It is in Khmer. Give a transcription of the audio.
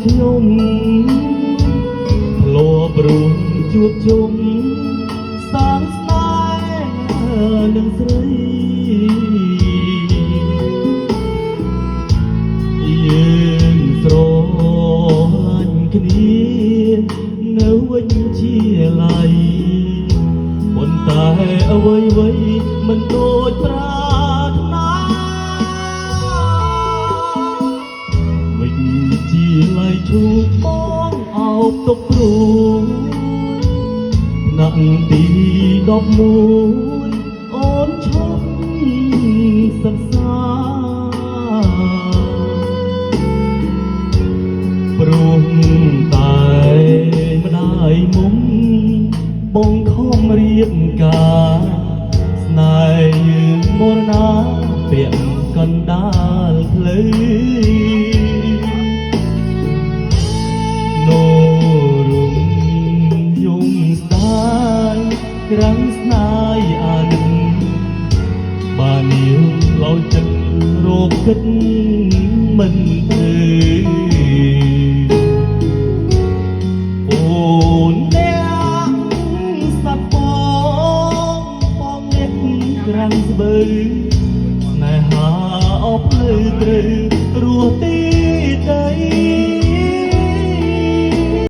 ខ្ញុំធ្លាប់រួមជួបជុំសាងស្នេហ៍នឹងស្រីយើងស្រឡាញ់គ្នានៅវិញជាឡៃប៉ុន្តែអ្វីៗមិនដូចប្រាថ្នាវិញជាឡៃឈូកបងអោបទុកព្រួយណាក់ទី11អូនឈប់សិក្សាព្រោះតែម្ដាយមុំបងខំរៀបការស្នេហ៍យើងមរណាពាក់កណ្ដាលផ្លូវនោរំយំស្ដាយក្រាំងស្នាយអានបាននាងឡោចិត្តរកគិតមិនធ្វើអូនអ្នកសត្វបងអ្នកក្រាំងស្បើស្នេហាអបលើត្រូវរស់ទីដី